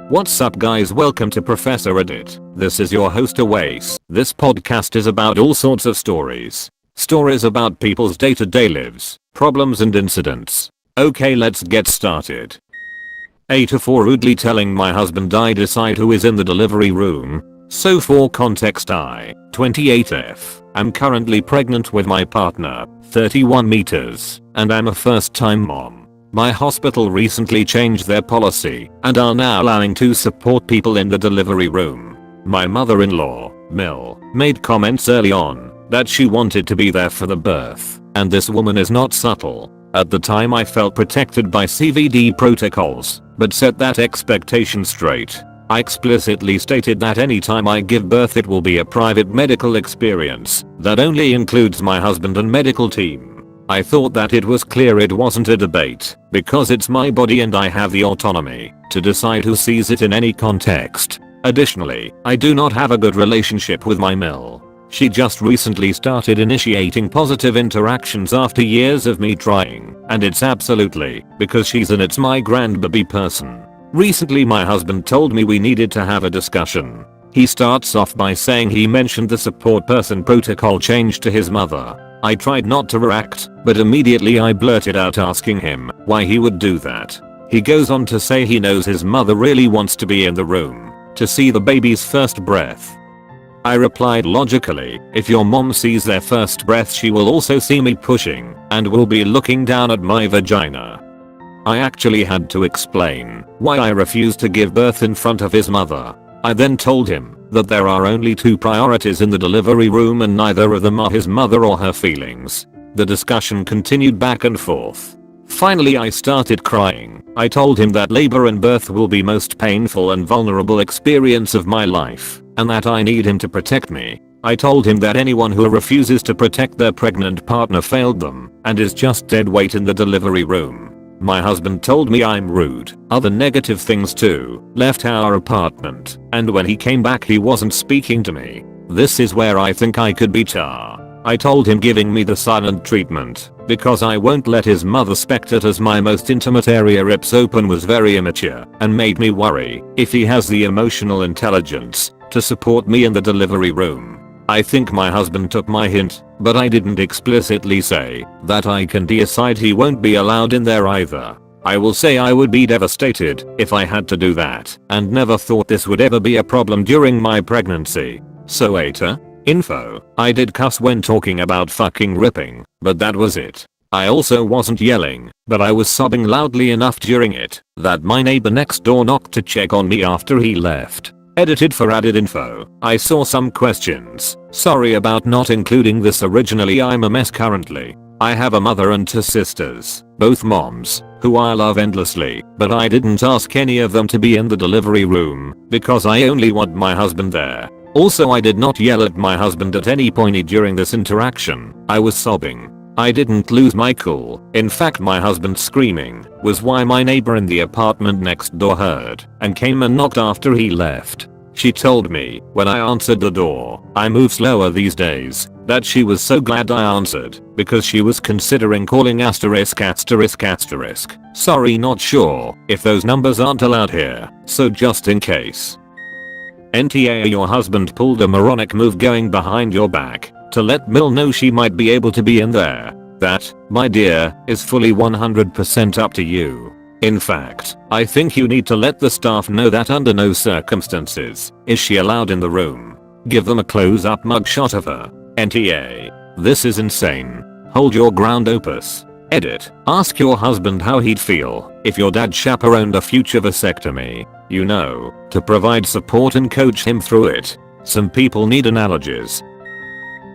What's up guys, welcome to Professor Reddit. This is your host Awais. This podcast is about all sorts of stories. Stories about people's day-to-day lives, problems and incidents. Okay, let's get started. AITA for rudely telling my husband I decide who is in the delivery room. So for context, I, 28F, am currently pregnant with my partner, 31 meters, and I'm a first-time mom. My hospital recently changed their policy and are now allowing to support people in the delivery room. My mother-in-law, Mill, made comments early on that she wanted to be there for the birth, and this woman is not subtle. At the time I felt protected by CVD protocols, but set that expectation straight. I explicitly stated that anytime I give birth it will be a private medical experience that only includes my husband and medical team. I thought that it was clear it wasn't a debate, because it's my body and I have the autonomy to decide who sees it in any context. Additionally, I do not have a good relationship with my Mill. She just recently started initiating positive interactions after years of me trying, and it's absolutely because she's an it's my grandbaby person. Recently my husband told me we needed to have a discussion. He starts off by saying he mentioned the support person protocol change to his mother. I tried not to react, but immediately I blurted out asking him why he would do that. He goes on to say he knows his mother really wants to be in the room to see the baby's first breath. I replied logically, if your mom sees their first breath she will also see me pushing and will be looking down at my vagina. I actually had to explain why I refused to give birth in front of his mother. I then told him that there are only two priorities in the delivery room and neither of them are his mother or her feelings. The discussion continued back and forth. Finally I started crying. I told him that labor and birth will be most painful and vulnerable experience of my life, and that I need him to protect me. I told him that anyone who refuses to protect their pregnant partner failed them and is just dead weight in the delivery room. My husband told me I'm rude, other negative things too, left our apartment, and when he came back he wasn't speaking to me. This is where I think I could be tar. I told him giving me the silent treatment, because I won't let his mother spectate as my most intimate area rips open was very immature and made me worry if he has the emotional intelligence to support me in the delivery room. I think my husband took my hint, but I didn't explicitly say that I can decide he won't be allowed in there either. I will say I would be devastated if I had to do that and never thought this would ever be a problem during my pregnancy. So AITA? Info. I did cuss when talking about fucking ripping, but that was it. I also wasn't yelling, but I was sobbing loudly enough during it that my neighbor next door knocked to check on me after he left. Edited for added info. I saw some questions. Sorry about not including this originally, I'm a mess currently. I have a mother and two sisters, both moms, who I love endlessly, but I didn't ask any of them to be in the delivery room because I only want my husband there. Also I did not yell at my husband at any point during this interaction. I was sobbing. I didn't lose my cool. In fact my husband screaming was why my neighbor in the apartment next door heard and came and knocked after he left. She told me when I answered the door, I move slower these days, that she was so glad I answered because she was considering calling *****. Sorry, not sure if those numbers aren't allowed here, so just in case. NTA, your husband pulled a moronic move going behind your back to let Mill know she might be able to be in there. That, my dear, is fully 100% up to you. In fact, I think you need to let the staff know that under no circumstances is she allowed in the room. Give them a close-up mugshot of her. NTA. This is insane. Hold your ground, Opus. Edit. Ask your husband how he'd feel if your dad chaperoned a future vasectomy. You know, to provide support and coach him through it. Some people need analogies.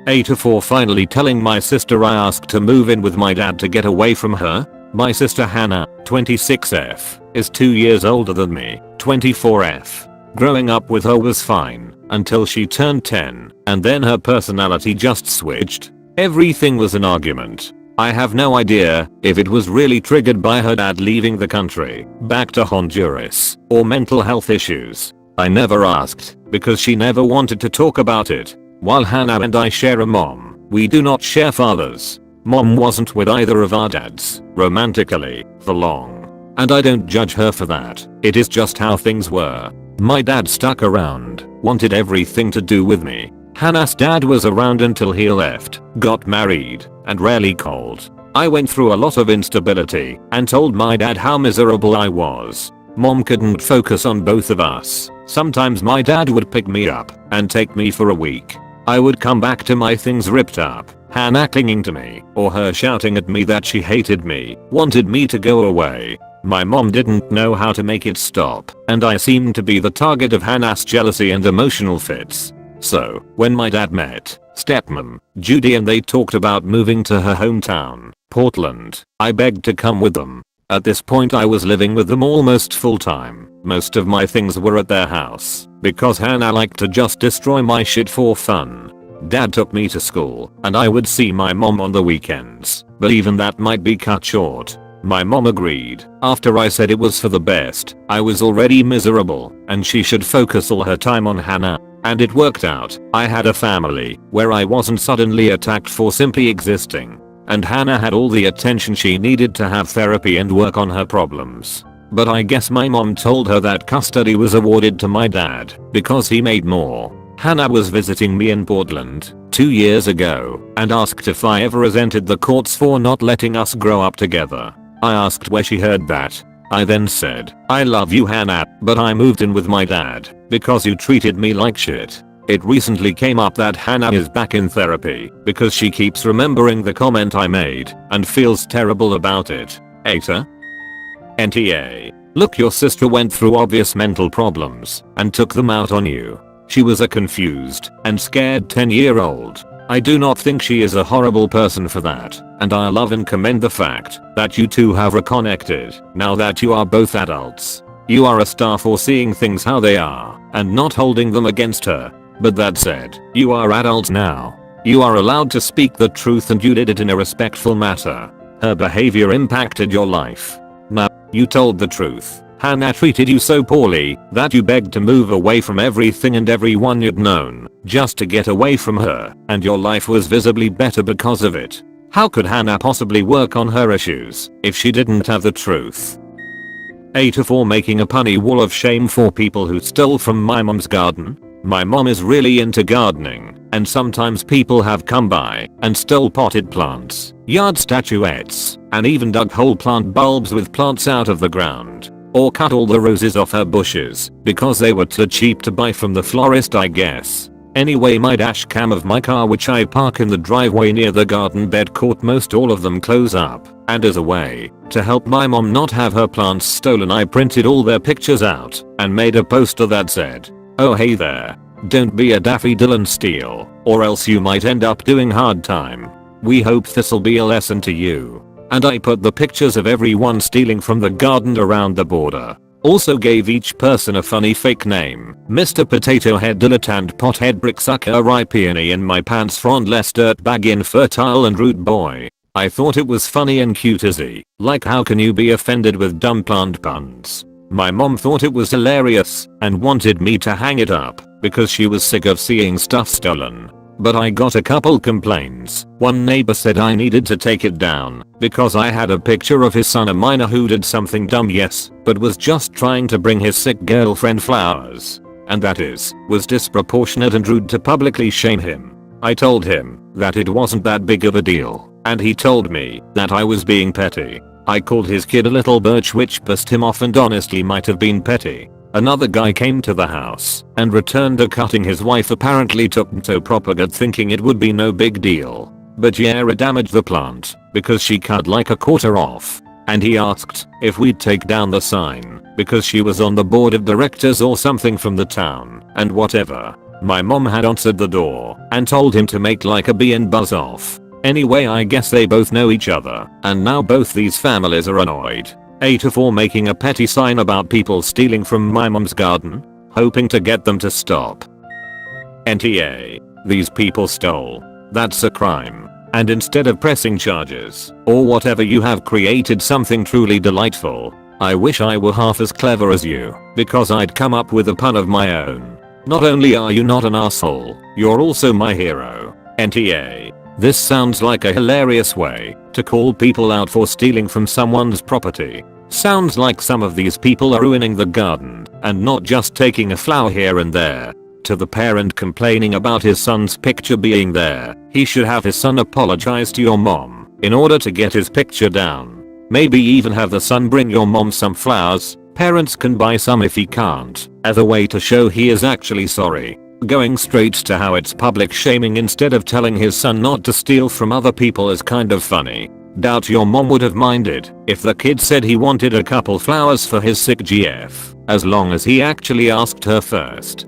AITA for finally telling my sister I asked to move in with my dad to get away from her. My sister Hannah, 26F, is 2 years older than me, 24F. Growing up with her was fine until she turned 10, and then her personality just switched. Everything was an argument. I have no idea if it was really triggered by her dad leaving the country back to Honduras or mental health issues. I never asked because she never wanted to talk about it. While Hannah and I share a mom, we do not share fathers. Mom wasn't with either of our dads romantically for long. And I don't judge her for that. It is just how things were. My dad stuck around, wanted everything to do with me. Hannah's dad was around until he left, got married, and rarely called. I went through a lot of instability and told my dad how miserable I was. Mom couldn't focus on both of us. Sometimes my dad would pick me up and take me for a week. I would come back to my things ripped up, Hannah clinging to me, or her shouting at me that she hated me, wanted me to go away. My mom didn't know how to make it stop, and I seemed to be the target of Hannah's jealousy and emotional fits. So, when my dad met stepmom, Judy, and they talked about moving to her hometown, Portland, I begged to come with them. At this point I was living with them almost full time. Most of my things were at their house, because Hannah liked to just destroy my shit for fun. Dad took me to school, and I would see my mom on the weekends, but even that might be cut short. My mom agreed. After I said it was for the best, I was already miserable, and she should focus all her time on Hannah. And it worked out. I had a family where I wasn't suddenly attacked for simply existing. And Hannah had all the attention she needed to have therapy and work on her problems. But I guess my mom told her that custody was awarded to my dad because he made more. Hannah was visiting me in Portland 2 years ago and asked if I ever resented the courts for not letting us grow up together. I asked where she heard that. I then said, "I love you, Hannah, but I moved in with my dad because you treated me like shit." It recently came up that Hannah is back in therapy because she keeps remembering the comment I made and feels terrible about it. AITA? NTA. Look, your sister went through obvious mental problems and took them out on you. She was a confused and scared 10-year-old. I do not think she is a horrible person for that, and I love and commend the fact that you two have reconnected now that you are both adults. You are a star for seeing things how they are and not holding them against her. But that said, you are adults now. You are allowed to speak the truth, and you did it in a respectful manner. Her behavior impacted your life. Now, you told the truth. Hannah treated you so poorly that you begged to move away from everything and everyone you'd known just to get away from her, and your life was visibly better because of it. How could Hannah possibly work on her issues if she didn't have the truth? AITA for making a punny wall of shame for people who stole from my mom's garden. My mom is really into gardening, and sometimes people have come by and stole potted plants, yard statuettes, and even dug whole plant bulbs with plants out of the ground. Or cut all the roses off her bushes because they were too cheap to buy from the florist, I guess. Anyway, my dash cam of my car, which I park in the driveway near the garden bed, caught most all of them close up, and as a way to help my mom not have her plants stolen, I printed all their pictures out and made a poster that said, "Oh hey there, don't be a Daffy Dylan steal, or else you might end up doing hard time. We hope this'll be a lesson to you." And I put the pictures of everyone stealing from the garden around the border. Also gave each person a funny fake name: Mr. Potato Head, Dilettante, Pothead, Bricksucker, Rye Peony in my pants, Frondless, Dirtbag, Infertile, and Rude Boy. I thought it was funny and cutesy. Like, how can you be offended with dumb plant puns? My mom thought it was hilarious and wanted me to hang it up because she was sick of seeing stuff stolen. But I got a couple complaints. One neighbor said I needed to take it down because I had a picture of his son, a minor who did something dumb, yes, but was just trying to bring his sick girlfriend flowers. And that was disproportionate and rude to publicly shame him. I told him that it wasn't that big of a deal, and he told me that I was being petty. I called his kid a little birch, which pissed him off and honestly might have been petty. Another guy came to the house and returned a cutting his wife apparently took to propagate, thinking it would be no big deal. But yeah, it damaged the plant because she cut like a quarter off. And he asked if we'd take down the sign because she was on the board of directors or something from the town, and whatever. My mom had answered the door and told him to make like a bee and buzz off. Anyway, I guess they both know each other, and now both these families are annoyed. AITA for making a petty sign about people stealing from my mom's garden, hoping to get them to stop. NTA. These people stole. That's a crime. And instead of pressing charges, or whatever, you have created something truly delightful. I wish I were half as clever as you, because I'd come up with a pun of my own. Not only are you not an asshole, you're also my hero. NTA. This sounds like a hilarious way to call people out for stealing from someone's property. Sounds like some of these people are ruining the garden and not just taking a flower here and there. To the parent complaining about his son's picture being there, he should have his son apologize to your mom in order to get his picture down. Maybe even have the son bring your mom some flowers. Parents can buy some if he can't, as a way to show he is actually sorry. Going straight to how it's public shaming instead of telling his son not to steal from other people is kind of funny. Doubt your mom would have minded if the kid said he wanted a couple flowers for his sick GF, as long as he actually asked her first.